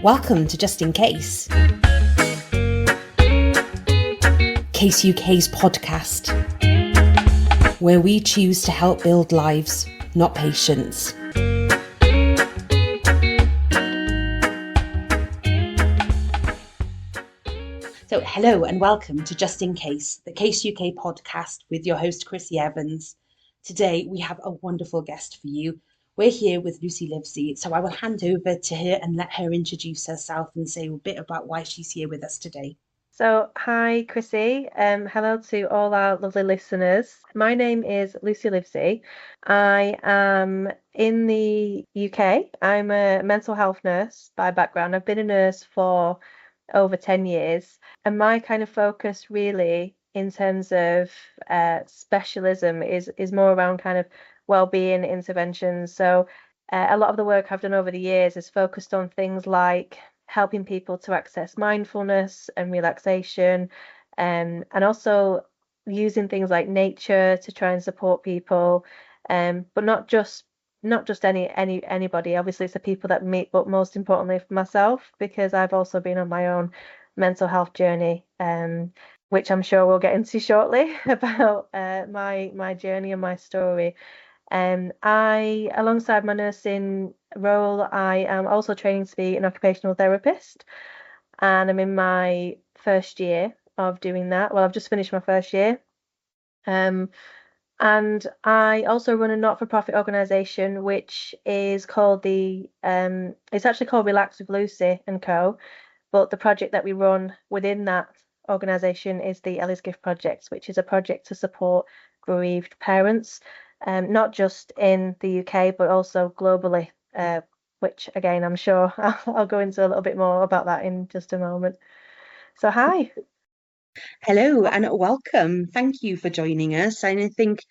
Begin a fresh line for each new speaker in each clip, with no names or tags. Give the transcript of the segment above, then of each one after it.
Welcome to Just In Case, Case UK's podcast, where we choose to help build lives, not patients. So hello and welcome to Just In Case, the Case UK podcast with your host Chrissie Evans. Today we have a wonderful guest for you. We're here with Lucy Livesey, so I will hand over to her and let her introduce herself and say a bit about why she's here with us today.
So, hi, Chrissie. Hello to all our lovely listeners. My name is Lucy Livesey. I am in the UK. I'm a mental health nurse by background. I've been a nurse for over 10 years, and my kind of focus really in terms of specialism is more around kind of wellbeing interventions. So, a lot of the work I've done over the years is focused on things like helping people to access mindfulness and relaxation, and also using things like nature to try and support people, but not just anybody. Obviously, it's the people that meet, but most importantly for myself, because I've also been on my own mental health journey, which I'm sure we'll get into shortly about my journey and my story. Alongside my nursing role, I am also training to be an occupational therapist, and I'm in my first year of doing that. Well, I've just finished my first year. And I also run a not-for-profit organisation, which is called it's actually called Relax with Lucy and Co. But the project that we run within that organisation is the Ellie's Gift Project, which is a project to support bereaved parents, not just in the UK, but also globally, which again, I'm sure I'll go into a little bit more about that in just a moment. So, hi.
Hello and welcome. Thank you for joining us. And I think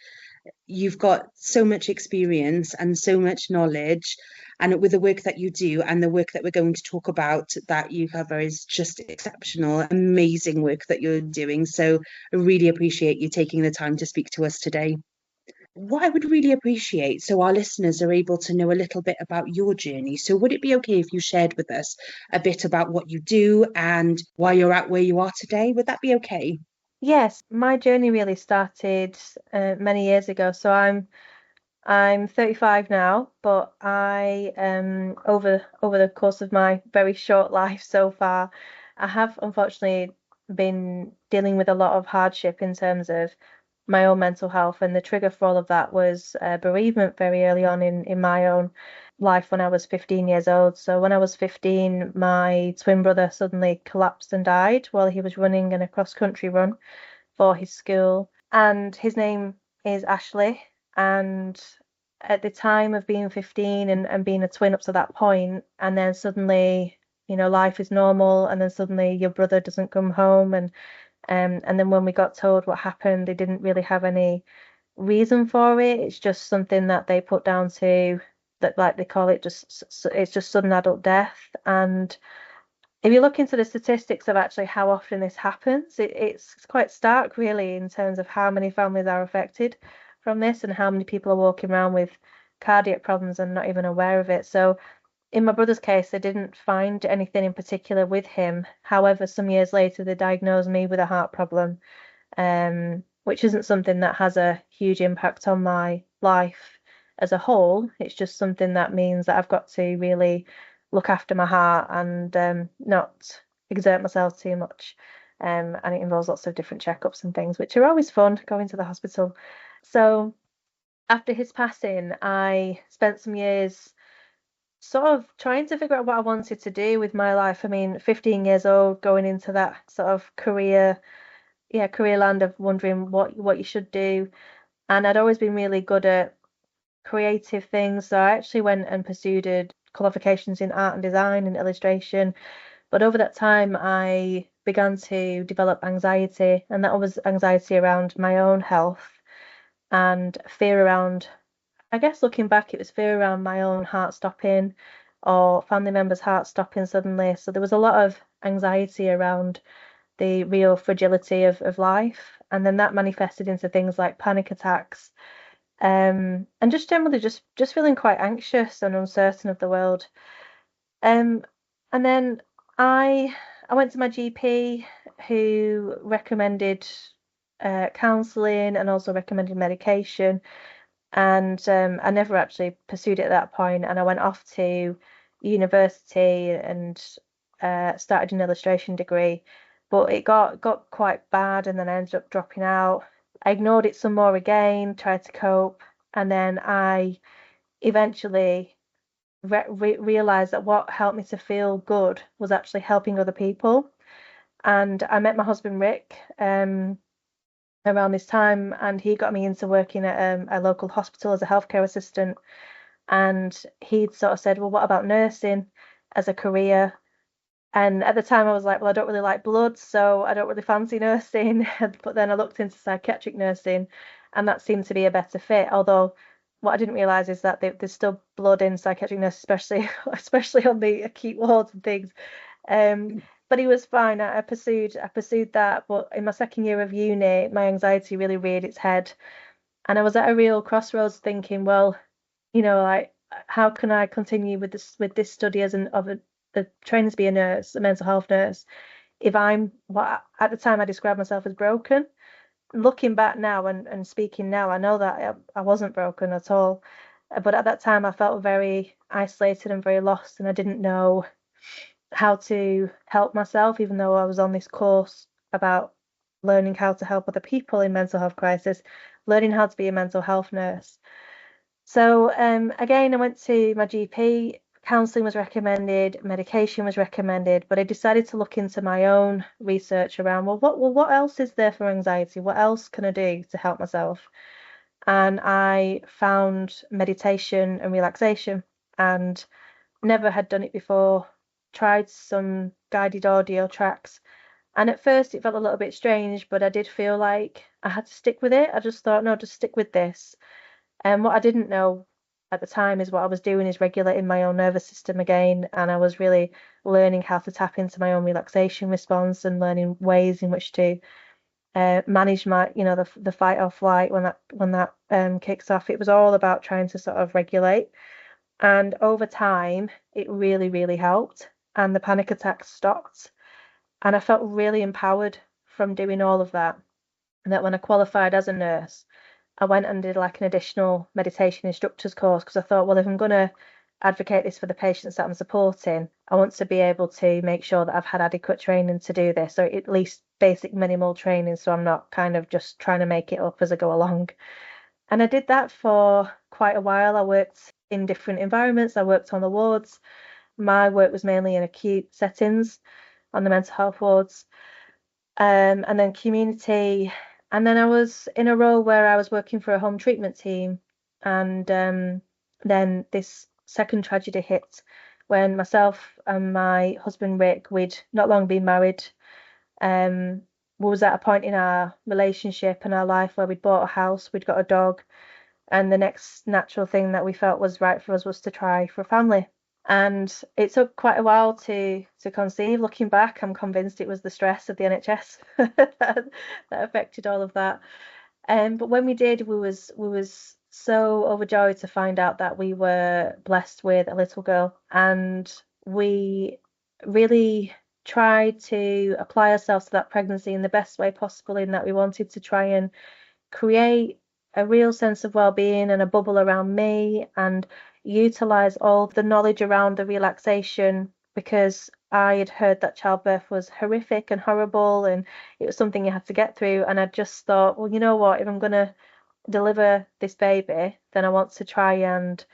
you've got so much experience and so much knowledge, and with the work that you do and the work that we're going to talk about that you cover is just exceptional, amazing work that you're doing. So I really appreciate you taking the time to speak to us today. What I would really appreciate, so our listeners are able to know a little bit about your journey. So would it be okay if you shared with us a bit about what you do and why you're at where you are today? Would that be okay?
Yes, my journey really started many years ago. So I'm 35 now, but I over the course of my very short life so far, I have unfortunately been dealing with a lot of hardship in terms of my own mental health, and the trigger for all of that was bereavement very early on in my own life when I was 15 years old. So when I was 15, my twin brother suddenly collapsed and died while he was running in a cross-country run for his school, and his name is Ashley. And at the time of being 15 and being a twin up to that point, and then suddenly, life is normal, and then suddenly your brother doesn't come home, and then when we got told what happened, they didn't really have any reason for it. It's just something that they put down to that, like they call it, it's just sudden adult death. And if you look into the statistics of actually how often this happens, it's quite stark, really, in terms of how many families are affected from this and how many people are walking around with cardiac problems and not even aware of it. So, in my brother's case, they didn't find anything in particular with him. However, some years later, they diagnosed me with a heart problem, which isn't something that has a huge impact on my life as a whole. It's just something that means that I've got to really look after my heart and not exert myself too much. And it involves lots of different checkups and things, which are always fun, going to the hospital. So after his passing, I spent some years sort of trying to figure out what I wanted to do with my life. I mean, 15 years old, going into that sort of career land of wondering what you should do. And I'd always been really good at creative things. So I actually went and pursued qualifications in art and design and illustration. But over that time, I began to develop anxiety, and that was anxiety around my own health and fear around, I guess looking back, it was fear around my own heart stopping or family members' heart stopping suddenly. So there was a lot of anxiety around the real fragility of life. And then that manifested into things like panic attacks, and just generally just feeling quite anxious and uncertain of the world. Um, And then I went to my GP who recommended counselling and also recommended medication. And I never actually pursued it at that point. And I went off to university and started an illustration degree. But it got quite bad, and then I ended up dropping out. I ignored it some more again, tried to cope, and then I eventually realized that what helped me to feel good was actually helping other people. And I met my husband Rick around this time, and he got me into working at a local hospital as a healthcare assistant. And he'd sort of said, "Well, what about nursing as a career?" And at the time, I was like, "Well, I don't really like blood, so I don't really fancy nursing." But then I looked into psychiatric nursing, and that seemed to be a better fit. Although what I didn't realize is that there's still blood in psychiatric nurse, especially especially on the acute wards and things. Um, but he was fine. I pursued that. But in my second year of uni, my anxiety really reared its head, and I was at a real crossroads, thinking, well, like, how can I continue with this study as a training to be a nurse, a mental health nurse, if I'm what at the time I described myself as broken. Looking back now and speaking now, I know that I wasn't broken at all. But at that time, I felt very isolated and very lost, and I didn't know how to help myself, even though I was on this course about learning how to help other people in mental health crisis, learning how to be a mental health nurse. So again, I went to my GP. Counselling was recommended, medication was recommended, but I decided to look into my own research around, what else is there for anxiety? What else can I do to help myself? And I found meditation and relaxation, and never had done it before. Tried some guided audio tracks, and at first it felt a little bit strange, but I did feel like I had to stick with it. I just thought, no, just stick with this. And what I didn't know at the time is what I was doing is regulating my own nervous system again, and I was really learning how to tap into my own relaxation response and learning ways in which to manage my, the fight or flight when that kicks off. It was all about trying to sort of regulate, and over time, it really, really helped, and the panic attacks stopped, and I felt really empowered from doing all of that. And that when I qualified as a nurse, I went and did like an additional meditation instructors course, because I thought, well, if I'm going to advocate this for the patients that I'm supporting, I want to be able to make sure that I've had adequate training to do this, or at least basic minimal training, so I'm not kind of just trying to make it up as I go along. And I did that for quite a while. I worked in different environments. I worked on the wards. My work was mainly in acute settings on the mental health wards, and then community. And then I was in a role where I was working for a home treatment team. And then this second tragedy hit when myself and my husband Rick, we'd not long been married, um, we was at a point in our relationship and our life where we'd bought a house, we'd got a dog, and the next natural thing that we felt was right for us was to try for a family. And it took quite a while to conceive. Looking back, I'm convinced it was the stress of the NHS that affected all of that. But when we did, we was so overjoyed to find out that we were blessed with a little girl, and we really tried to apply ourselves to that pregnancy in the best way possible, in that we wanted to try and create a real sense of well-being and a bubble around me, and utilize all the knowledge around the relaxation, because I had heard that childbirth was horrific and horrible, and it was something you had to get through. And I just thought, well, you know what, if I'm going to deliver this baby, then I want to try and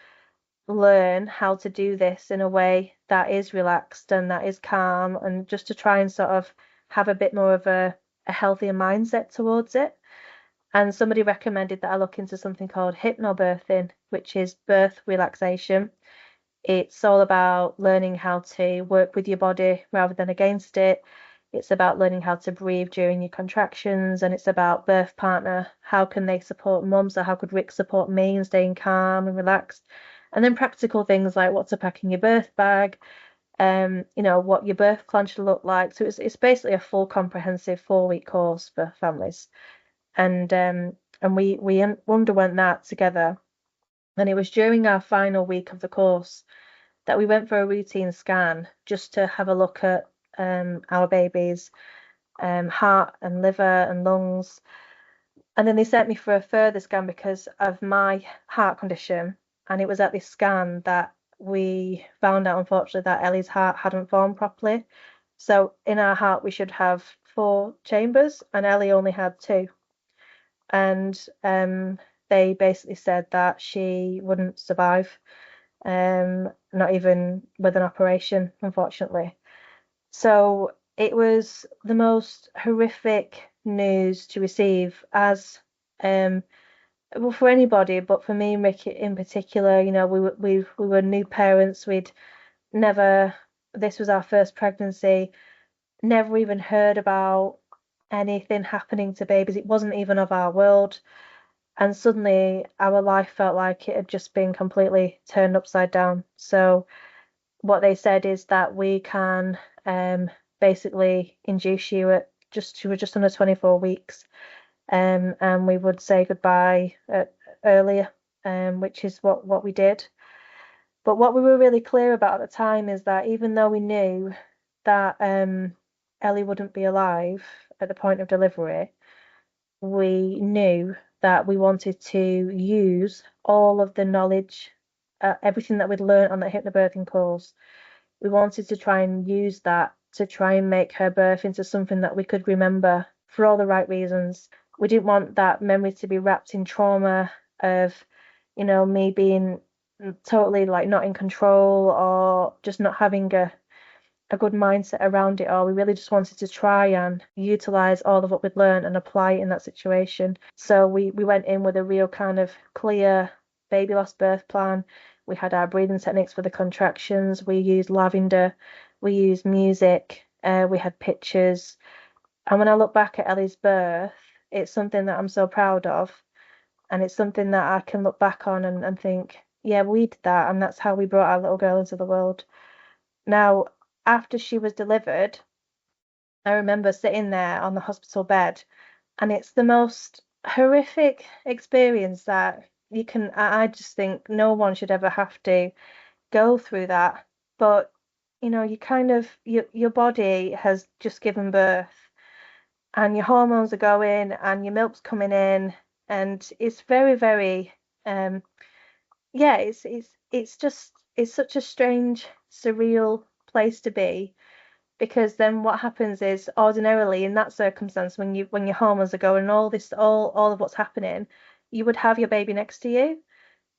learn how to do this in a way that is relaxed and that is calm, and just to try and sort of have a bit more of a healthier mindset towards it. And somebody recommended that I look into something called hypnobirthing, which is birth relaxation. It's all about learning how to work with your body rather than against it. It's about learning how to breathe during your contractions, and it's about birth partner. How can they support mum? So how could Rick support me in staying calm and relaxed? And then practical things like what to pack in your birth bag, what your birth plan should look like. So it's basically a full comprehensive 4-week course for families. And we underwent that together. And it was during our final week of the course that we went for a routine scan just to have a look at our baby's heart and liver and lungs. And then they sent me for a further scan because of my heart condition. And it was at this scan that we found out, unfortunately, that Ellie's heart hadn't formed properly. So in our heart, we should have four chambers, and Ellie only had two. And they basically said that she wouldn't survive, not even with an operation, unfortunately. So it was the most horrific news to receive as um well for anybody, but for me and Rick in particular, we were new parents. We'd never This was our first pregnancy, never even heard about anything happening to babies. It wasn't even of our world. And suddenly our life felt like it had just been completely turned upside down. So what they said is that we can basically induce you at you were just under 24 weeks, and we would say goodbye earlier, which is what we did. But what we were really clear about at the time is that even though we knew that Ellie wouldn't be alive at the point of delivery, we knew that we wanted to use all of the knowledge, everything that we'd learned on the hypnobirthing course. We wanted to try and use that to try and make her birth into something that we could remember for all the right reasons. We didn't want that memory to be wrapped in trauma of, me being totally like not in control or just not having a good mindset around it all. We really just wanted to try and utilize all of what we'd learned and apply it in that situation. So we went in with a real kind of clear baby loss birth plan. We had our breathing techniques for the contractions. We used lavender. We used music. We had pictures. And when I look back at Ellie's birth, it's something that I'm so proud of. And it's something that I can look back on and think, yeah, we did that. And that's how we brought our little girl into the world. Now, after she was delivered, I remember sitting there on the hospital bed, and it's the most horrific experience that you can. I just think no one should ever have to go through that. But you kind of your body has just given birth, and your hormones are going, and your milk's coming in, and it's very, very yeah, it's such a strange, surreal place to be, because then what happens is ordinarily in that circumstance when your hormones are going and all of what's happening, you would have your baby next to you.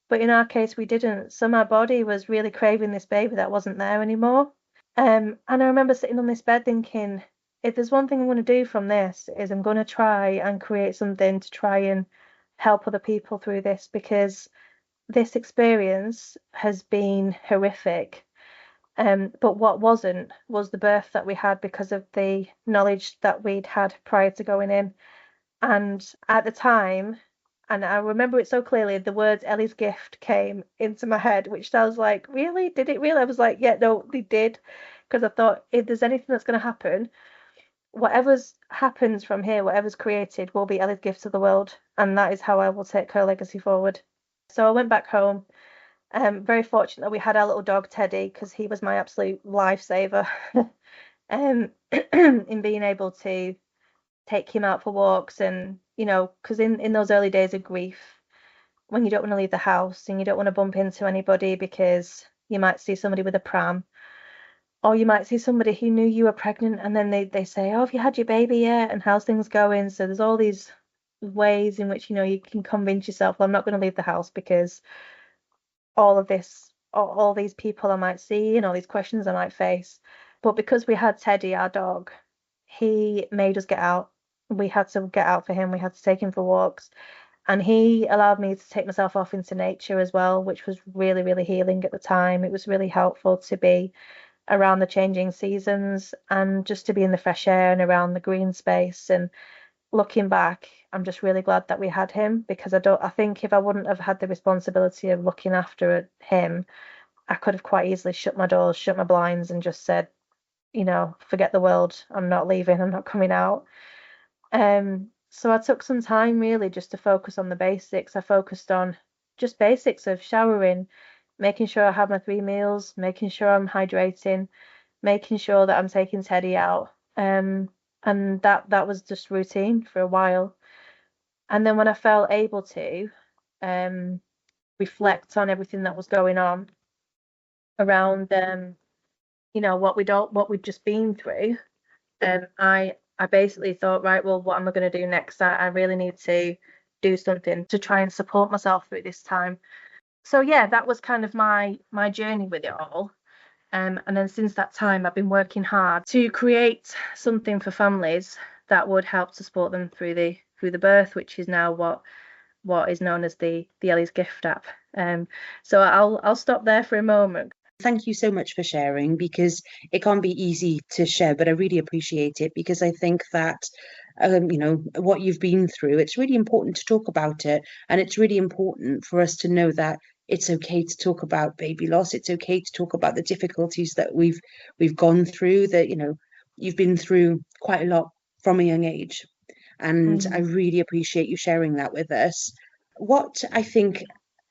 But in our case we didn't. So my body was really craving this baby that wasn't there anymore. And I remember sitting on this bed thinking, if there's one thing I'm going to do from this is I'm going to try and create something to try and help other people through this, because this experience has been horrific. But what wasn't was the birth that we had, because of the knowledge that we'd had prior to going in. And at the time, and I remember it so clearly, the words Ellie's gift came into my head, which sounds like, really? Did it really? I was like, yeah, no, they did. Because I thought, if there's anything that's going to happen, whatever's happens from here, whatever's created, will be Ellie's gift to the world. And that is how I will take her legacy forward. So I went back home. Very fortunate that we had our little dog Teddy, because he was my absolute lifesaver. In being able to take him out for walks, and because in those early days of grief, when you don't want to leave the house and you don't want to bump into anybody because you might see somebody with a pram, or you might see somebody who knew you were pregnant, and then they say, oh, have you had your baby yet, and how's things going? So there's all these ways in which you can convince yourself, well, I'm not going to leave the house because all of this, all these people I might see and all these questions I might face. But because we had Teddy, our dog, he made us get out. We had to get out for him. We had to take him for walks. And he allowed me to take myself off into nature as well, which was really, really healing at the time. It was really helpful to be around the changing seasons and just to be in the fresh air and around the green space. And looking back, I'm just really glad that we had him, because I think if I wouldn't have had the responsibility of looking after him, I could have quite easily shut my doors, shut my blinds, and just said, forget the world. I'm not leaving. I'm not coming out. So I took some time really just to focus on the basics. I focused on just basics of showering, making sure I have my 3 meals, making sure I'm hydrating, making sure that I'm taking Teddy out. And that was just routine for a while. And then when I felt able to um, reflect on everything that was going on around, what we'd just been through, I basically thought, right, well, what am I going to do next? I really need to do something to try and support myself through this time. So yeah, that was kind of my journey with it all. And then since that time, I've been working hard to create something for families that would help to support them through the birth, which is now what is known as the Ellie's Gift app. So I'll stop there for a moment.
Thank you so much for sharing, because it can't be easy to share, but I really appreciate it, because I think that what you've been through, it's really important to talk about it, and it's really important for us to know that it's okay to talk about baby loss. It's okay to talk about the difficulties that we've gone through. That you've been through quite a lot from a young age, and I
Mm.
really appreciate you sharing that with us. What I think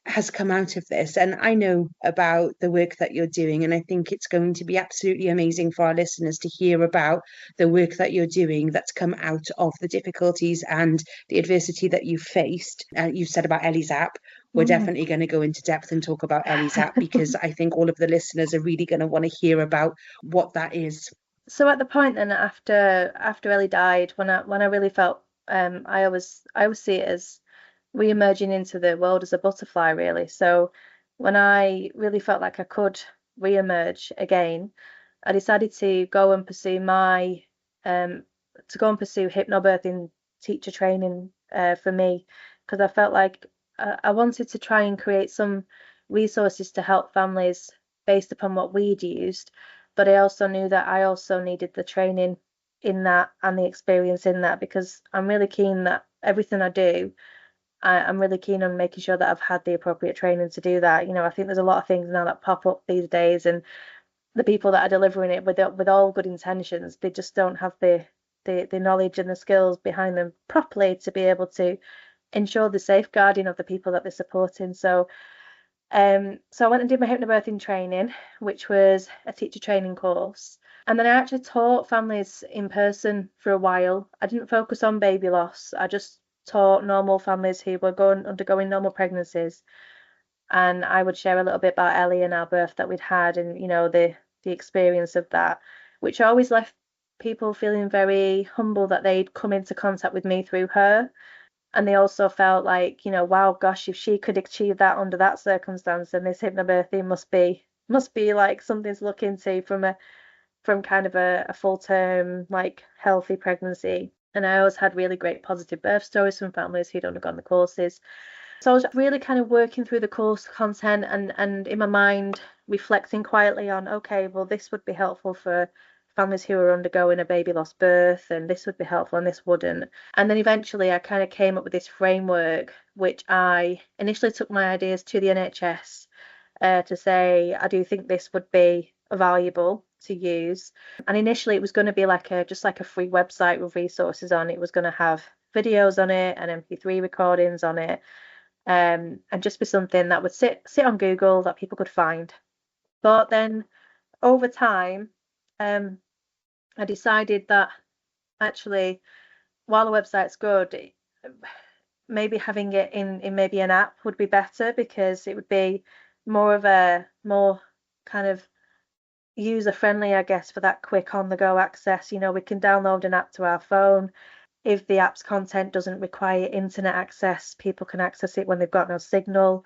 has come out of this, and I know about the work that you're doing, and I think it's going to be absolutely amazing for our listeners to hear about the work that you're doing that's come out of the difficulties and the adversity that you've faced. You've said about Ellie's app. We're
Mm.
definitely going to go into depth and talk about Ellie's app, because I think all of the listeners are really going to want to hear about what that is.
So at the point then after Ellie died, when I really felt I always see it as re-emerging into the world as a butterfly, really. So when I really felt like I could re-emerge again, I decided to go and pursue hypnobirthing teacher training for me, because I felt like I wanted to try and create some resources to help families based upon what we'd used, but I also knew that I also needed the training in that and the experience in that, because I'm really keen that everything I do, I'm really keen on making sure that I've had the appropriate training to do that. I think there's a lot of things now that pop up these days, and the people that are delivering it with all good intentions, they just don't have the knowledge and the skills behind them properly to be able to ensure the safeguarding of the people that they're supporting. So I went and did my hypnobirthing training, which was a teacher training course. And then I actually taught families in person for a while. I didn't focus on baby loss. I just taught normal families who were undergoing normal pregnancies. And I would share a little bit about Ellie and our birth that we'd had, and the experience of that, which always left people feeling very humble that they'd come into contact with me through her. And they also felt like, wow, gosh, if she could achieve that under that circumstance, then this hypnobirthing must be like something to look into from kind of a full term, like, healthy pregnancy. And I always had really great positive birth stories from families who'd undergone the courses. So I was really kind of working through the course content, and in my mind reflecting quietly on, okay, well, this would be helpful for families who are undergoing a baby loss birth, and this would be helpful and this wouldn't. And then eventually I kind of came up with this framework, which I initially took my ideas to the NHS to say, I do think this would be valuable to use. And initially it was going to be just like a free website with resources on. It was going to have videos on it and MP3 recordings on it, and just be something that would sit on Google that people could find. But then over time, um, I decided that actually, while the website's good, maybe having it in maybe an app would be better, because it would be more kind of user friendly, I guess, for that quick on the go access. We can download an app to our phone. If the app's content doesn't require internet access, people can access it when they've got no signal.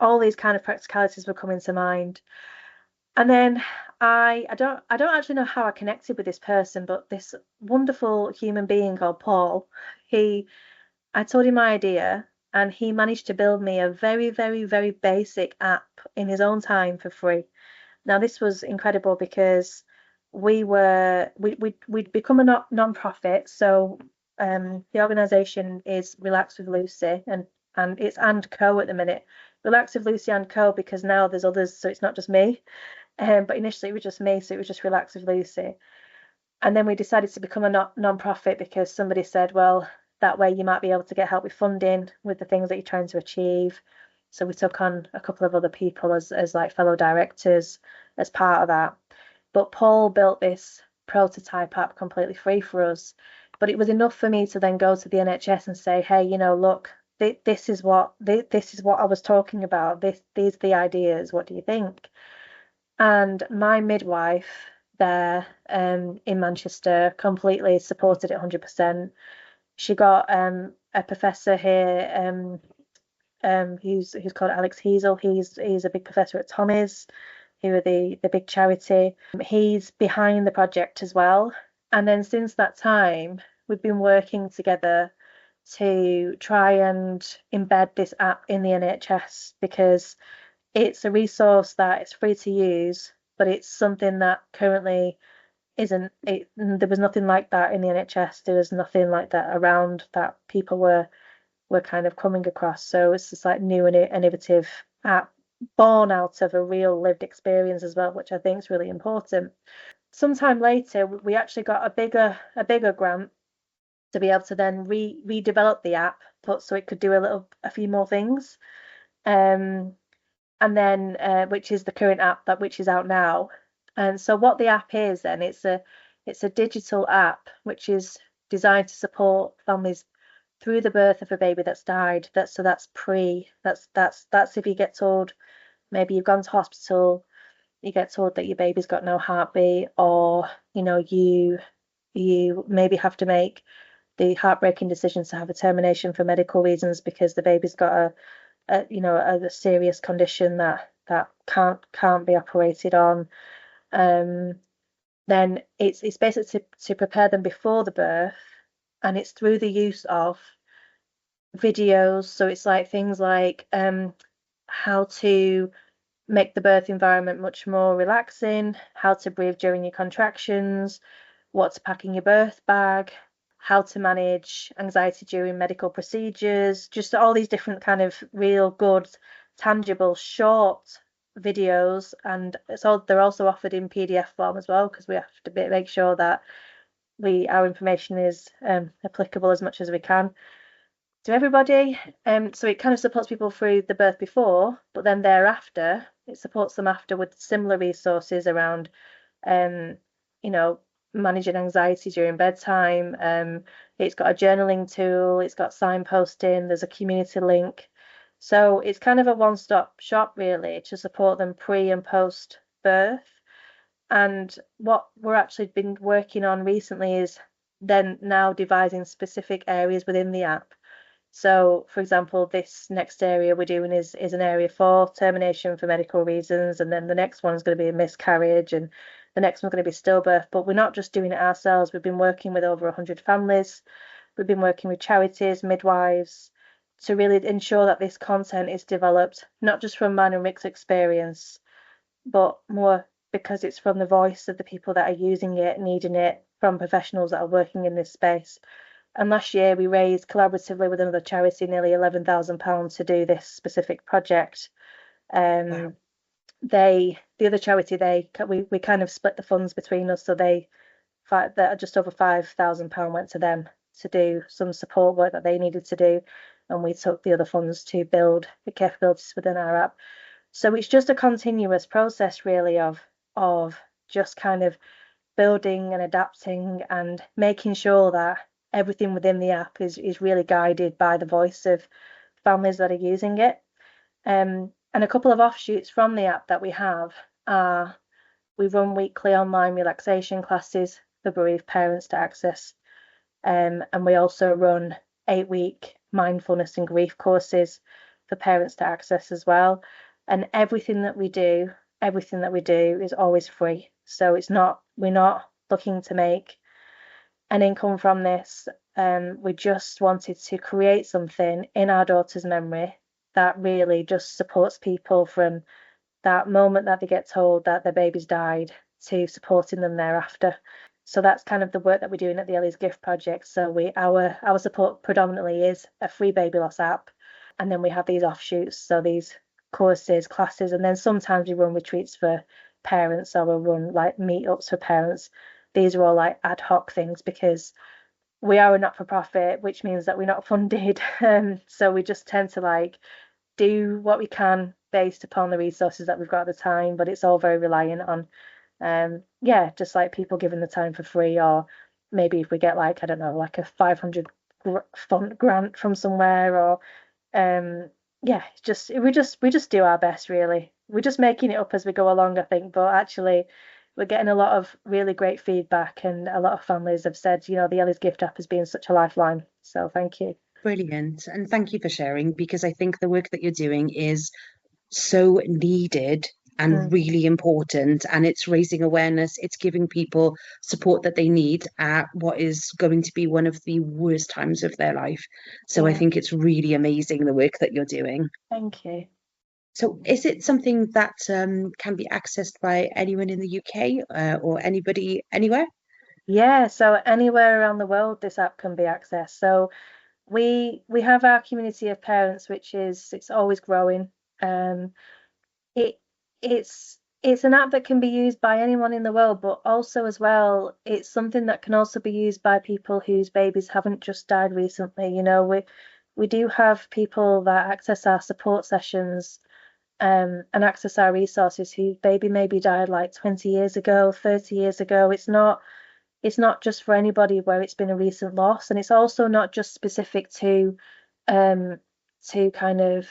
All these kind of practicalities were coming to mind. And then I don't actually know how I connected with this person, but this wonderful human being called Paul, he I told him my idea, and he managed to build me a very, very, very basic app in his own time for free. Now this was incredible, because we'd become a non-profit. So the organisation is Relax with Lucy, and it's and co at the minute. Relax with Lucy and Co, because now there's others, so it's not just me. But initially it was just me, so it was just Relax with Lucy. And then we decided to become a non-profit, because somebody said, well, that way you might be able to get help with funding with the things that you're trying to achieve. So we took on a couple of other people as like fellow directors as part of that. But Paul built this prototype app completely free for us. But it was enough for me to then go to the NHS and say, hey, look, this is what I was talking about. These are the ideas. What do you think? And my midwife there in Manchester completely supported it 100%. She got a professor here who's called Alex Heasel. He's a big professor at Tommy's, who are the big charity. He's behind the project as well. And then since that time, we've been working together to try and embed this app in the NHS because it's a resource that is free to use, but it's something that currently isn't. There was nothing like that in the NHS. There was nothing like that around that people were kind of coming across. So it's just like new and innovative app born out of a real lived experience as well, which I think is really important. Sometime later, we actually got a bigger grant to be able to then redevelop the app, but so it could do a few more things. Um, and then which is the current app which is out now. And so what the app is then, it's a digital app which is designed to support families through the birth of a baby that's died. That's pre. That's if you get told maybe you've gone to hospital, you get told that your baby's got no heartbeat, or you maybe have to make the heartbreaking decision to have a termination for medical reasons because the baby's got a serious condition that can't be operated on. Um, then it's basically to prepare them before the birth, and it's through the use of videos. So it's like things like how to make the birth environment much more relaxing, how to breathe during your contractions, what to pack in your birth bag, how to manage anxiety during medical procedures, just all these different kind of real good, tangible, short videos. And they're also offered in PDF form as well, because we have to make sure that our information is applicable as much as we can to everybody. So it kind of supports people through the birth before, but then thereafter, it supports them after with similar resources around, um, you know, managing anxiety during bedtime. It's got a journaling tool, it's got signposting, there's a community link. So it's kind of a one-stop shop really to support them pre and post birth. And what we're actually been working on recently is then now devising specific areas within the app. So, for example, this next area we're doing is an area for termination for medical reasons, and then the next one's going to be a miscarriage, and the next one's going to be stillbirth. But we're not just doing it ourselves. We've been working with over 100 families. We've been working with charities, midwives, to really ensure that this content is developed not just from mine and Rick's experience, but more because it's from the voice of the people that are using it, needing it, from professionals that are working in this space. And last year we raised collaboratively with another charity nearly £11,000 to do this specific project.
Wow.
The other charity, we kind of split the funds between us, so just over £5,000 went to them to do some support work that they needed to do, and we took the other funds to build the capabilities within our app. So it's just a continuous process really of just kind of building and adapting and making sure that everything within the app is really guided by the voice of families that are using it. And a couple of offshoots from the app that we have are we run weekly online relaxation classes for bereaved parents to access. And we also run 8-week mindfulness and grief courses for parents to access as well. And everything that we do is always free. So we're not looking to make an income from this. We just wanted to create something in our daughter's memory that really just supports people from that moment that they get told that their baby's died to supporting them thereafter. So that's kind of the work that we're doing at the Ellie's Gift Project. So our support predominantly is a free baby loss app, and then we have these offshoots, so these courses, classes, and then sometimes we run retreats for parents, or we'll run like meetups for parents. These are all like ad hoc things because we are a not-for-profit, which means that we're not funded. So we just tend to like do what we can based upon the resources that we've got at the time, but it's all very reliant on yeah, just like people giving the time for free, or maybe if we get like, I don't know, like a 500 font grant from somewhere, or yeah, just we just do our best really. We're just making it up as we go along, I think, but actually we're getting a lot of really great feedback, and a lot of families have said, the Ellie's Gift app has been such a lifeline. So thank you.
Brilliant. And thank you for sharing, because I think the work that you're doing is so needed and
Mm,
really important. And it's raising awareness, it's giving people support that they need at what is going to be one of the worst times of their life. So I
yeah,
think it's really amazing the work that you're doing.
thank you.
So is it something that can be accessed by anyone in the UK or anybody anywhere?
Yeah, so anywhere around the world this app can be accessed. So we have our community of parents, which is it's always growing. Um, it it's an app that can be used by anyone in the world, but also as well, it's something that can also be used by people whose babies haven't just died recently. We do have people that access our support sessions, and access our resources whose baby maybe died like 20 years ago, 30 years ago. It's not just for anybody where it's been a recent loss, and it's also not just specific um to kind of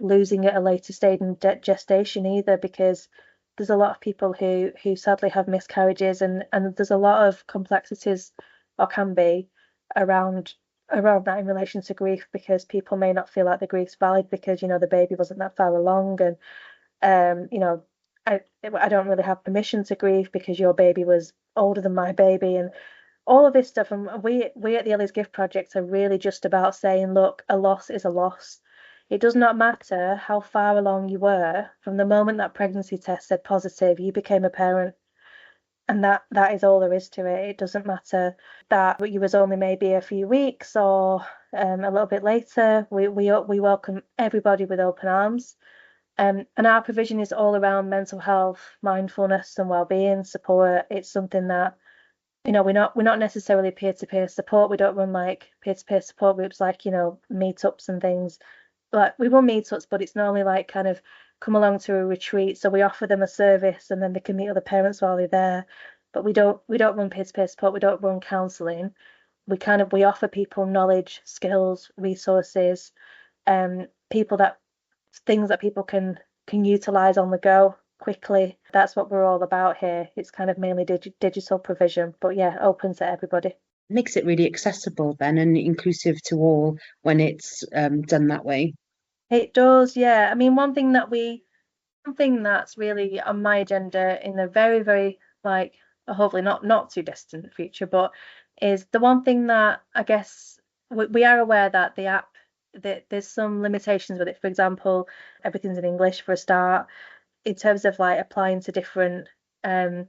losing at a later stage in gestation either, because there's a lot of people who sadly have miscarriages, and there's a lot of complexities, or can be, around that in relation to grief, because people may not feel like the grief's valid because the baby wasn't that far along, and um, you know, I don't really have permission to grieve because your baby was older than my baby, and all of this stuff. And we at the Ellie's Gift Project are really just about saying, look, a loss is a loss. It does not matter how far along you were from the moment that pregnancy test said positive, you became a parent. And that is all there is to it. It doesn't matter that you was only maybe a few weeks, or a little bit later. We welcome everybody with open arms. And our provision is all around mental health, mindfulness, and well-being support. It's something that, we're not necessarily peer-to-peer support. We don't run like peer-to-peer support groups like, meetups and things. Like we run meetups, but it's normally like kind of come along to a retreat. So we offer them a service, and then they can meet other parents while they're there. But we don't run peer-to-peer support. We don't run counselling. We offer people knowledge, skills, resources, people that things that people can utilize on the go quickly. That's what we're all about here. It's kind of mainly digital provision, but yeah, open to everybody.
Makes it really accessible then and inclusive to all when it's done that way.
It does, yeah. I mean, one thing that's really on my agenda in the very, very, like, hopefully not too distant future, but is the one thing that I guess we are aware that the app, that there's some limitations with it. For example, everything's in English for a start. In terms of like applying to different um,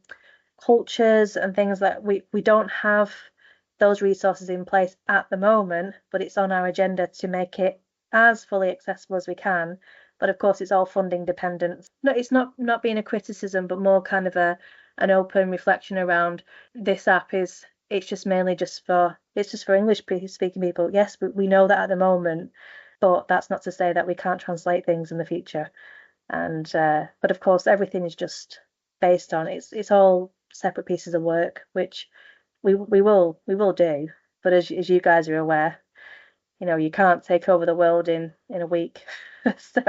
cultures and things, that we don't have those resources in place at the moment, but it's on our agenda to make it as fully accessible as we can. But of course, it's all funding dependent. No, it's not being a criticism, but more kind of an open reflection around this app is it's just for English speaking people. Yes, we know that at the moment, but that's not to say that we can't translate things in the future. And but of course, everything is just based on it's all separate pieces of work, which we will do. But as you guys are aware, you can't take over the world in a week. So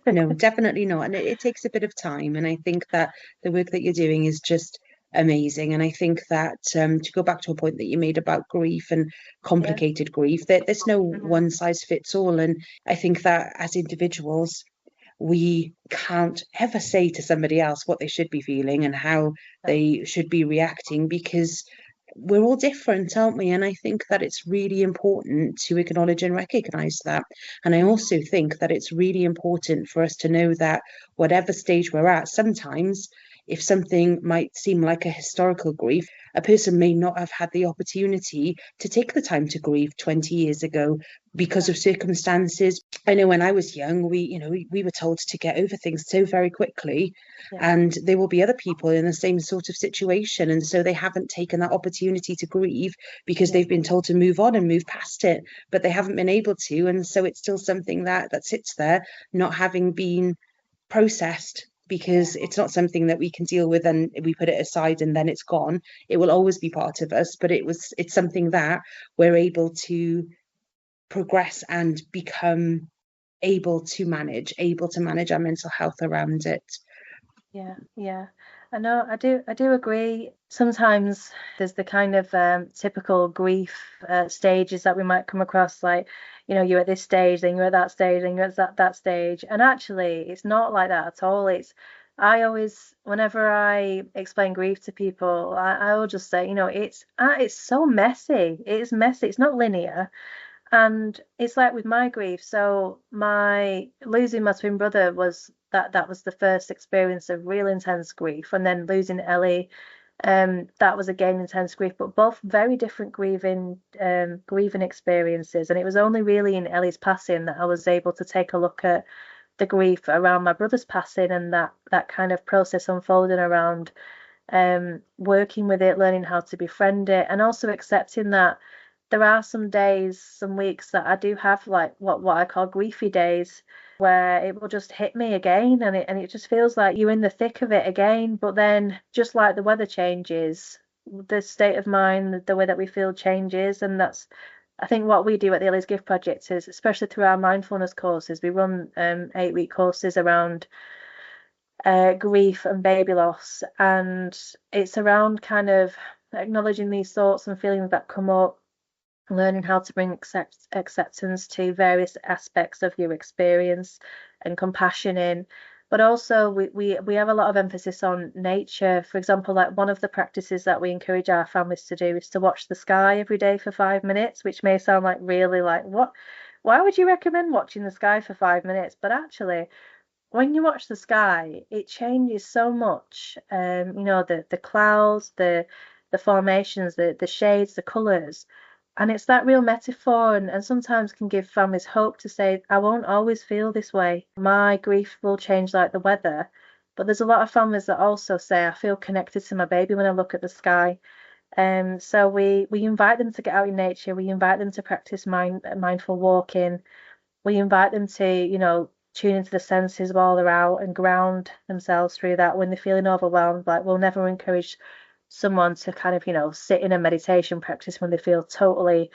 No, definitely not. And it takes a bit of time. And I think that the work that you're doing is just amazing. And I think that to go back to a point that you made about grief and
yeah.
complicated grief, that there's no
Mhm.
one size fits all. And I think that as individuals, we can't ever say to somebody else what they should be feeling and how
No.
they should be reacting, because we're all different, aren't we? And I think that it's really important to acknowledge and recognize that. And I
Mhm.
also think that it's really important for us to know that whatever stage we're at, sometimes if something might seem like a historical grief, a person may not have had the opportunity to take the time to grieve 20 years ago because
Yeah,
of circumstances. I know when I was young, we were told to get over things so very quickly,
yeah,
and there will be other people in the same sort of situation, and so they haven't taken that opportunity to grieve because
yeah,
they've been told to move on and move past it, but they haven't been able to, and so it's still something that sits there, not having been processed,
yeah,
because it's not something that we can deal with and we put it aside and then it's gone. It will always be part of us, but it's something that we're able to progress and become able to manage our mental health around it.
yeah, yeah. I know, I do agree. Sometimes there's the kind of typical grief stages that we might come across, like, you're at this stage, then you're at that stage, then you're at that stage. And actually, it's not like that at all. I always, whenever I explain grief to people, I will just say, it's so messy. It's messy. It's not linear. And it's like with my grief. So my losing my twin brother that was the first experience of real intense grief, and then losing Ellie, that was again intense grief, but both very different grieving experiences. And it was only really in Ellie's passing that I was able to take a look at the grief around my brother's passing, and that kind of process unfolding around working with it, learning how to befriend it, and also accepting that there are some days, some weeks that I do have like what I call griefy days, where it will just hit me again, and it just feels like you're in the thick of it again. But then, just like the weather changes, the state of mind, the way that we feel changes, and that's I think what we do at the Ellie's Gift Project is, especially through our mindfulness courses, we run 8-week courses around grief and baby loss, and it's around kind of acknowledging these thoughts and feelings that come up, learning how to bring acceptance to various aspects of your experience and compassion in. But also, we have a lot of emphasis on nature. For example, like one of the practices that we encourage our families to do is to watch the sky every day for 5 minutes, which may sound like really like, what? Why would you recommend watching the sky for 5 minutes? But actually, when you watch the sky, it changes so much. The clouds, the formations, the shades, the colours. And it's that real metaphor, and sometimes can give families hope to say, I won't always feel this way. My grief will change like the weather. But there's a lot of families that also say, I feel connected to my baby when I look at the sky. So we invite them to get out in nature. We invite them to practice mindful walking. We invite them to, tune into the senses while they're out and ground themselves through that when they're feeling overwhelmed. Like, we'll never encourage someone to kind of, sit in a meditation practice when they feel totally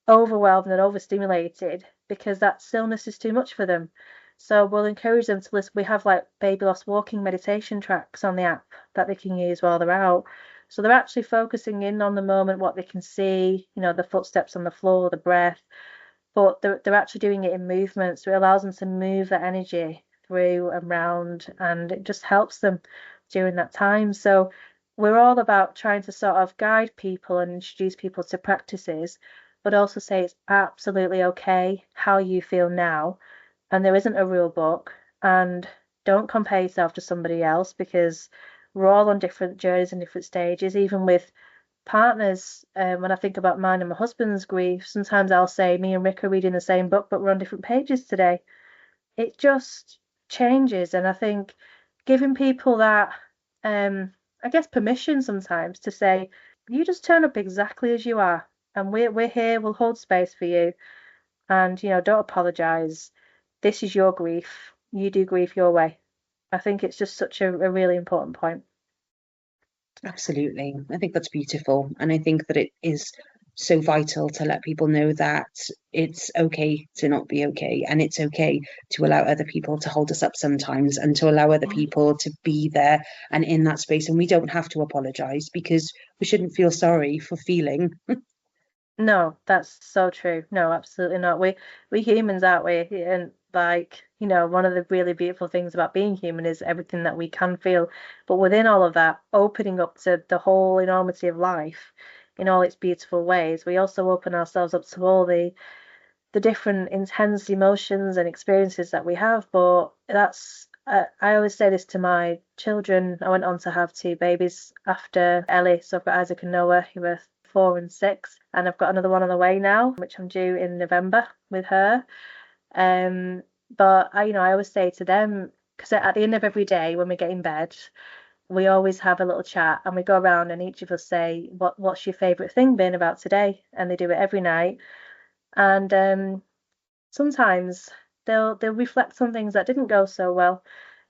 overwhelmed and overstimulated, because that stillness is too much for them. So we'll encourage them to listen. We have like baby loss walking meditation tracks on the app that they can use while they're out. So they're actually focusing in on the moment, what they can see, the footsteps on the floor, the breath, but they're actually doing it in movement, so it allows them to move that energy through and round, and it just helps them during that time. So we're all about trying to sort of guide people and introduce people to practices, but also say it's absolutely okay how you feel now, and there isn't a rule book, and don't compare yourself to somebody else, because we're all on different journeys and different stages, even with partners. When I think about mine and my husband's grief, sometimes I'll say me and Rick are reading the same book, but we're on different pages today. It just changes, and I think giving people that, I guess, permission sometimes to say, you just turn up exactly as you are, and we're here. We'll hold space for you, and don't apologize. This is your grief. You do grief your way. I think it's just such a really important point.
Absolutely. I think that's beautiful. And I think that it is so vital to let people know that it's okay to not be okay. And it's okay to allow other people to hold us up sometimes and to allow other people to be there and in that space. And we don't have to apologize, because we shouldn't feel sorry for feeling.
No, that's so true. No, absolutely not. We humans, aren't we? And like, one of the really beautiful things about being human is everything that we can feel. But within all of that, opening up to the whole enormity of life in all its beautiful ways, we also open ourselves up to all the different intense emotions and experiences that we have. But that's I always say this to my children. I went on to have two babies after Ellie, so I've got Isaac and Noah, who are 4 and 6, and I've got another one on the way now, which I'm due in November with her. Um, but I always say to them, because at the end of every day when we get in bed, we always have a little chat and we go around and each of us say, what's your favourite thing been about today? And they do it every night. And sometimes they'll reflect on things that didn't go so well,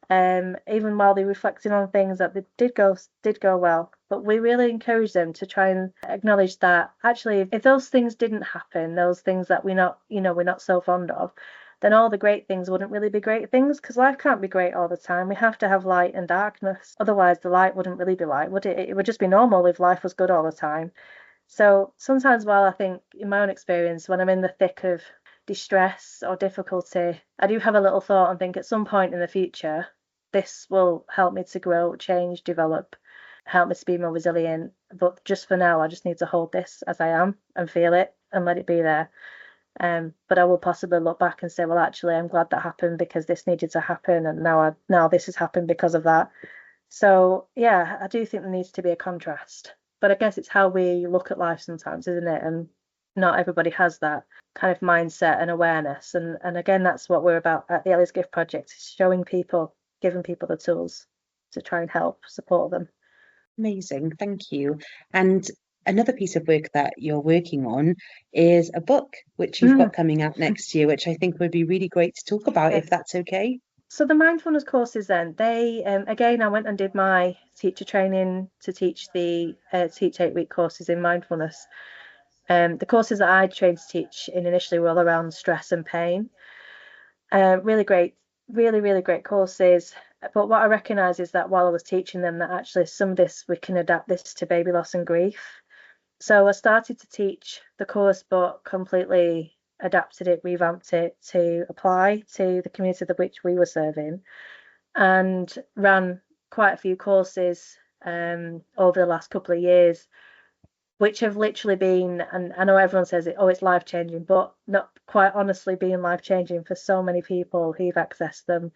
even while they're reflecting on things that they did go well. But we really encourage them to try and acknowledge that actually, if those things didn't happen, those things that we're not so fond of, then all the great things wouldn't really be great things because life can't be great all the time. We have to have light and darkness. Otherwise, the light wouldn't really be light, would it? It would just be normal if life was good all the time. So sometimes, while I think in my own experience, when I'm in the thick of distress or difficulty, I do have a little thought and think at some point in the future, this will help me to grow, change, develop, help me to be more resilient. But just for now, I just need to hold this as I am and feel it and let it be there. But I will possibly look back and say, well, actually, I'm glad that happened because this needed to happen, and now this has happened because of that. So yeah, I do think there needs to be a contrast. But I guess it's how we look at life sometimes, isn't it? And not everybody has that kind of mindset and awareness. And again, that's what we're about at the Ellie's Gift Project, is showing people, giving people the tools to try and help support them.
Amazing, thank you. And another piece of work that you're working on is a book which you've
Mm,
got coming out next year, which I think would be really great to talk about
yes.
if that's okay.
So the mindfulness courses then, they again, I went and did my teacher training to teach 8-week courses in mindfulness. The courses that I trained to teach in initially were all around stress and pain. Really great, really, really great courses. But what I recognise is that while I was teaching them, that actually some of this we can adapt this to baby loss and grief. So I started to teach the course, but completely adapted it, revamped it to apply to the community that which we were serving, and ran quite a few courses over the last couple of years, which have literally been, and I know everyone says it, oh, it's life changing, but not quite honestly being life changing for so many people who've accessed them,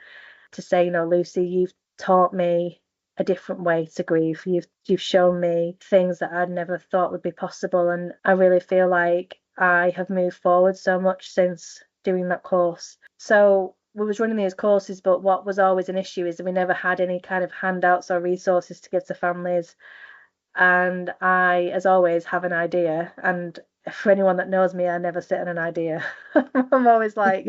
to say, Lucy, you've taught me a different way to grieve. You've shown me things that I'd never thought would be possible, and I really feel like I have moved forward so much since doing that course. So we was running these courses, but what was always an issue is that we never had any kind of handouts or resources to give to families. And I, as always, have an idea. And for anyone that knows me, I never sit on an idea. I'm always like,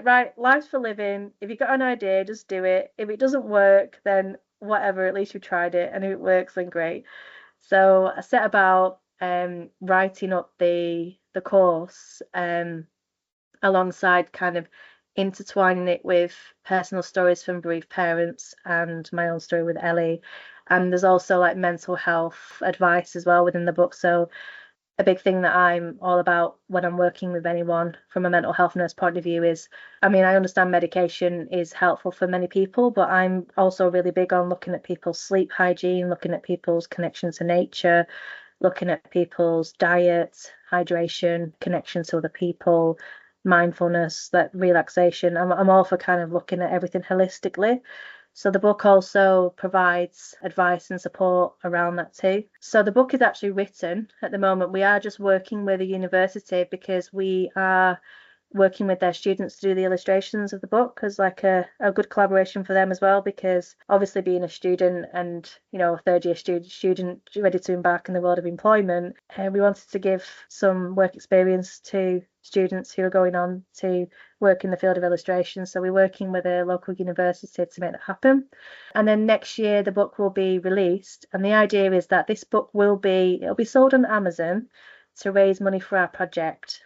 right, life's for living. If you got an idea, just do it. If it doesn't work, then whatever, at least you tried it. And if it works, then great. So I set about writing up the course alongside kind of intertwining it with personal stories from bereaved parents and my own story with Ellie. And there's also like mental health advice as well within the book. So a big thing that I'm all about when I'm working with anyone from a mental health nurse point of view is, I mean, I understand medication is helpful for many people, but I'm also really big on looking at people's sleep hygiene, looking at people's connection to nature, looking at people's diet, hydration, connection to other people, mindfulness, that relaxation. I'm all for kind of looking at everything holistically. So the book also provides advice and support around that too. So the book is actually written at the moment. We are just working with a university because we are working with their students to do the illustrations of the book as like a good collaboration for them as well, because obviously being a student and a third year student ready to embark in the world of employment, we wanted to give some work experience to students who are going on to work in the field of illustration. So we're working with a local university to make that happen. And then next year the book will be released, and the idea is that this book it'll be sold on Amazon to raise money for our project.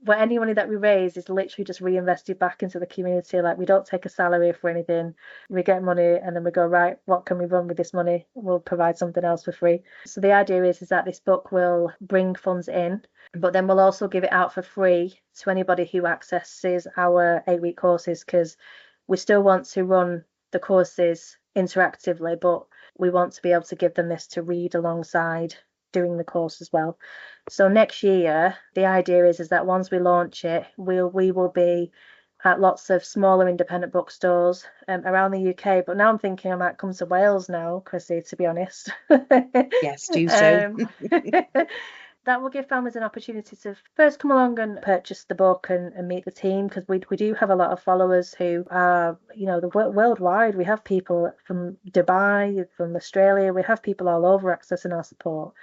But any money that we raise is literally just reinvested back into the community. Like, we don't take a salary for anything. We get money and then we go, right, what can we run with this money? We'll provide something else for free. So the idea is that this book will bring funds in, but then we'll also give it out for free to anybody who accesses our 8-week courses, because we still want to run the courses interactively, but we want to be able to give them this to read alongside doing the course as well. So next year, the idea is that once we launch it, we will be at lots of smaller independent bookstores around the UK. But now I'm thinking I might come to Wales now, Chrissy, to be honest.
Yes, do so.
um, that will give families an opportunity to first come along and purchase the book and meet the team, because we do have a lot of followers who are, worldwide. We have people from Dubai, from Australia. We have people all over accessing our support.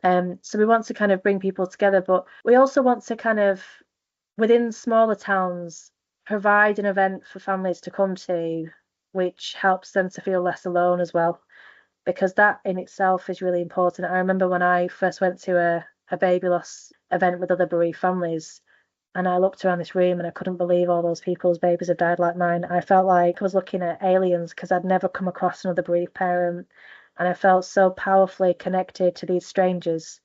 So we want to kind of bring people together, but we also want to kind of, within smaller towns, provide an event for families to come to, which helps them to feel less alone as well, because that in itself is really important. I remember when I first went to a baby loss event with other bereaved families, and I looked around this room and I couldn't believe all those people's babies have died like mine. I felt like I was looking at aliens because I'd never come across another bereaved parent, and I felt so powerfully connected to these strangers.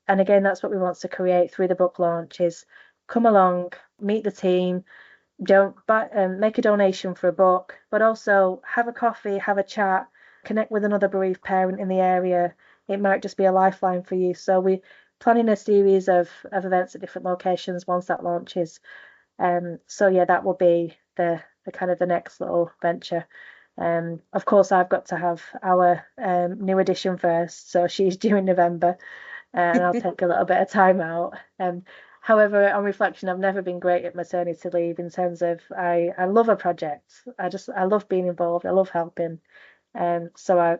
And again, that's what we want to create through the book launch: is come along, meet the team, don't buy, make a donation for a book, but also have a coffee, have a chat, connect with another bereaved parent in the area. It might just be a lifeline for you. So we're planning a series of events at different locations once that launches. So yeah, that will be the kind of the next little venture. Of course, I've got to have our new edition first, so she's due in November, and I'll take a little bit of time out. However, on reflection, I've never been great at maternity leave in terms of I love a project. I love being involved. I love helping. So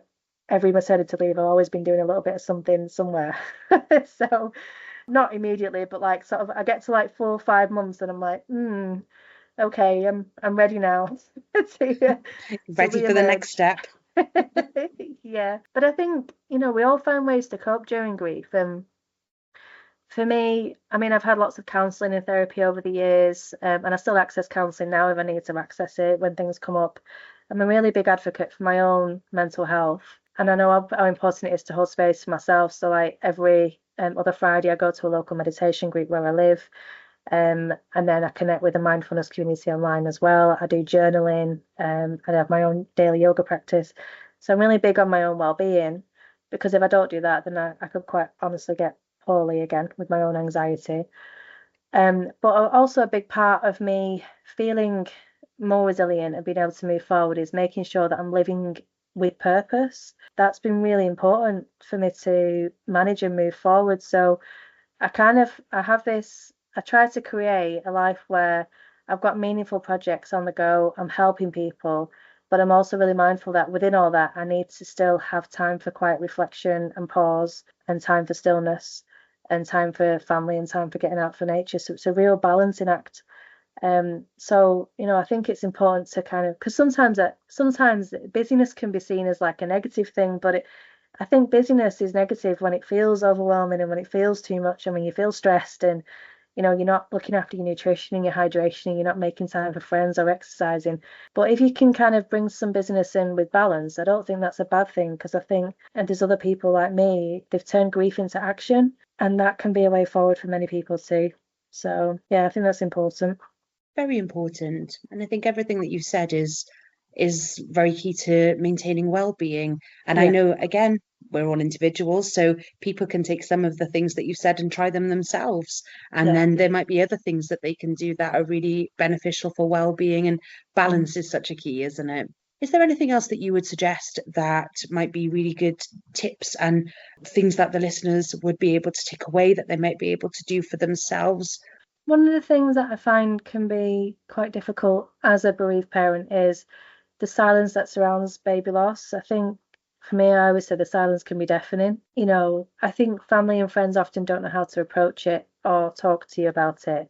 every maternity leave, I've always been doing a little bit of something somewhere. So not immediately, but like sort of I get to like 4 or 5 months and I'm like, okay, I'm ready now to
Ready for the next
reemerge.
step.
Yeah, but I think we all find ways to cope during grief, and for me, I mean, I've had lots of counselling and therapy over the years, and I still access counselling now if I need to access it when things come up. I'm a really big advocate for my own mental health, and I know how important it is to hold space for myself. So, like every other Friday, I go to a local meditation group where I live, and then I connect with a mindfulness community online as well. I do journaling, and I have my own daily yoga practice. So I'm really big on my own well-being, because if I don't do that, then I could quite honestly get poorly again with my own anxiety. But also a big part of me feeling more resilient and being able to move forward is making sure that I'm living with purpose. That's been really important for me to manage and move forward. So I try to create a life where I've got meaningful projects on the go, I'm helping people, but I'm also really mindful that within all that, I need to still have time for quiet reflection and pause, and time for stillness, and time for family, and time for getting out for nature. So it's a real balancing act. So I think it's important to kind of, because sometimes busyness can be seen as like a negative thing, but I think busyness is negative when it feels overwhelming and when it feels too much and when you feel stressed and you're not looking after your nutrition and your hydration and you're not making time for friends or exercising. But if you can kind of bring some business in with balance, I don't think that's a bad thing, because I think, and there's other people like me, they've turned grief into action, and that can be a way forward for many people too. So yeah, I think that's important.
Very important. And I think everything that you said is very key to maintaining well-being. And I
Yeah,
know, again, we're all individuals, so people can take some of the things that you said and try them themselves. And
yeah.
then there might be other things that they can do that are really beneficial for well-being. And
Mm.
balance is such a key, isn't it? Is there anything else that you would suggest that might be really good tips and things that the listeners would be able to take away that they might be able to do for themselves?
One of the things that I find can be quite difficult as a bereaved parent is the silence that surrounds baby loss. I think for me, I always say the silence can be deafening. I think family and friends often don't know how to approach it or talk to you about it.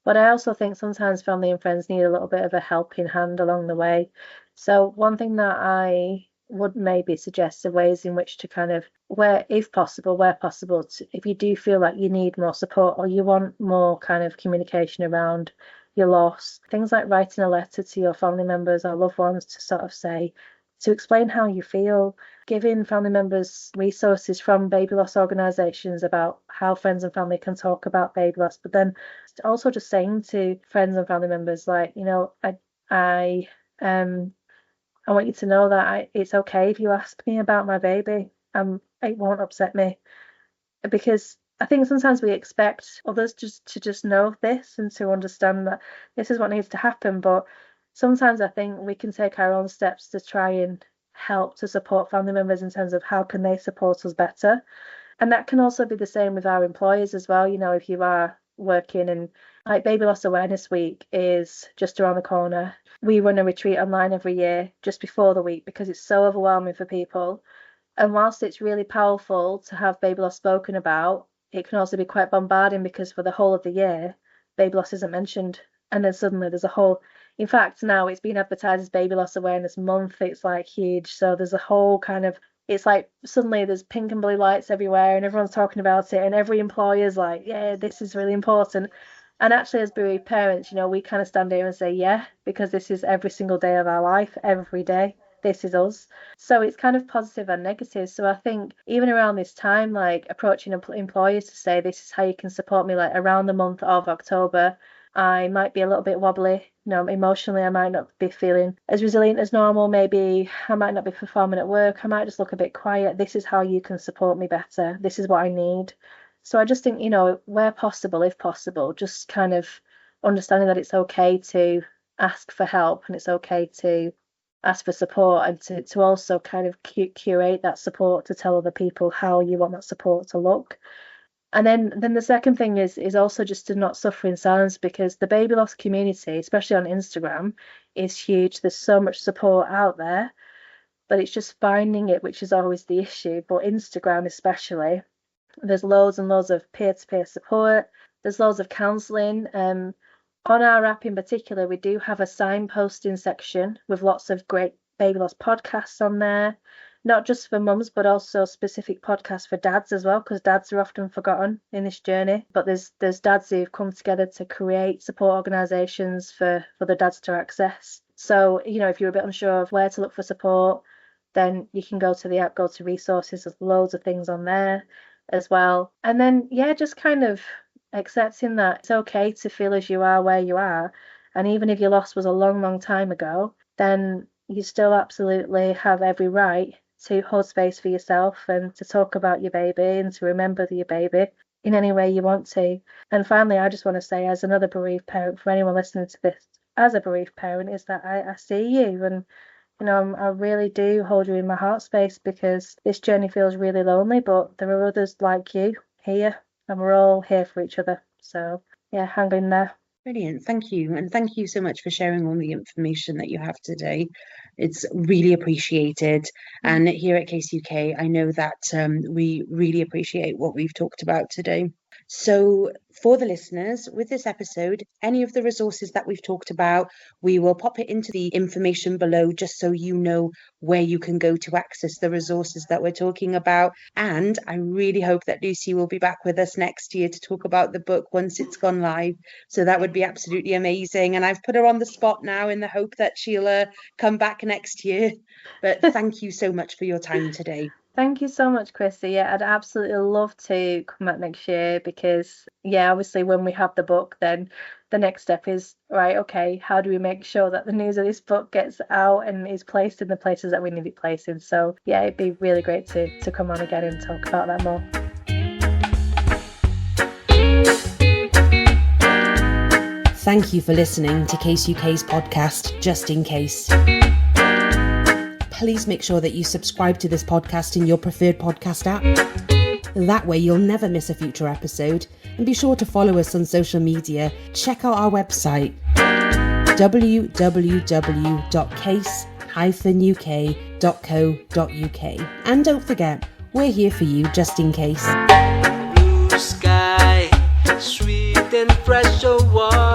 But I also think sometimes family and friends need a little bit of a helping hand along the way. So one thing that I would maybe suggest are ways in which to kind of, where possible, if you do feel like you need more support or you want more kind of communication around your loss, things like writing a letter to your family members or loved ones to sort of say, to explain how you feel, giving family members resources from baby loss organisations about how friends and family can talk about baby loss, but then also just saying to friends and family members, like, I um I want you to know that it's okay if you ask me about my baby. It won't upset me, because I think sometimes we expect others just to just know this and to understand that this is what needs to happen, but sometimes I think we can take our own steps to try and help to support family members in terms of how can they support us better. And that can also be the same with our employers as well. You know, if you are working, and like Baby Loss Awareness Week is just around the corner. We run a retreat online every year just before the week because it's so overwhelming for people. And whilst it's really powerful to have baby loss spoken about, it can also be quite bombarding because for the whole of the year, baby loss isn't mentioned. And then suddenly there's a whole, in fact, now it's been advertised as Baby Loss Awareness Month. It's like huge. So there's a whole kind of, it's like suddenly there's pink and blue lights everywhere and everyone's talking about it. And every employer's like, yeah, this is really important. And actually, as bereaved parents, you know, we kind of stand here and say, yeah, because this is every single day of our life, every day. This is us. So it's kind of positive and negative. So I think even around this time, like approaching employers to say, this is how you can support me, like around the month of October, I might be a little bit wobbly. You know, emotionally, I might not be feeling as resilient as normal. Maybe I might not be performing at work. I might just look a bit quiet. This is how you can support me better. This is what I need. So I just think, you know, where possible, if possible, just kind of understanding that it's okay to ask for help and it's okay to ask for support and to also kind of curate that support to tell other people how you want that support to look. And then the second thing is also just to not suffer in silence, because the baby loss community, especially on Instagram, is huge. There's so much support out there, but it's just finding it, which is always the issue. But Instagram especially, there's loads and loads of peer-to-peer support. There's loads of counselling. On our app in particular, we do have a signposting section with lots of great baby loss podcasts on there, not just for mums, but also specific podcasts for dads as well, because dads are often forgotten in this journey. But there's dads who've come together to create support organisations for the dads to access. So, you know, if you're a bit unsure of where to look for support, then you can go to the app, go to resources. There's loads of things on there as well. And then, yeah, just kind of accepting that it's okay to feel as you are where you are. And even if your loss was a long, long time ago, then you still absolutely have every right to hold space for yourself and to talk about your baby and to remember your baby in any way you want to. And finally, I just want to say, as another bereaved parent, for anyone listening to this as a bereaved parent, is that I see you, and you know, I really do hold you in my heart space, because this journey feels really lonely, but there are others like you here, and we're all here for each other. So yeah, hang in there.
Brilliant. Thank you. And thank you so much for sharing all the information that you have today. It's really appreciated. And here at Case UK, I know that we really appreciate what we've talked about today. So for the listeners, with this episode, any of the resources that we've talked about, we will pop it into the information below, just so you know where you can go to access the resources that we're talking about. And I really hope that Lucy will be back with us next year to talk about the book once it's gone live. So that would be absolutely amazing. And I've put her on the spot now in the hope that she'll come back next year. But thank you so much for your time today.
Thank you so much, Chrissie. Yeah, I'd absolutely love to come back next year, because, yeah, obviously when we have the book, then the next step is, right, okay, how do we make sure that the news of this book gets out and is placed in the places that we need it placed in? So, yeah, it'd be really great to come on again and talk about that more.
Thank you for listening to Case UK's podcast, Just in Case. Please make sure that you subscribe to this podcast in your preferred podcast app. That way you'll never miss a future episode. And be sure to follow us on social media. Check out our website, www.case-uk.co.uk. And don't forget, we're here for you just in case.
Blue sky, sweet and fresh water.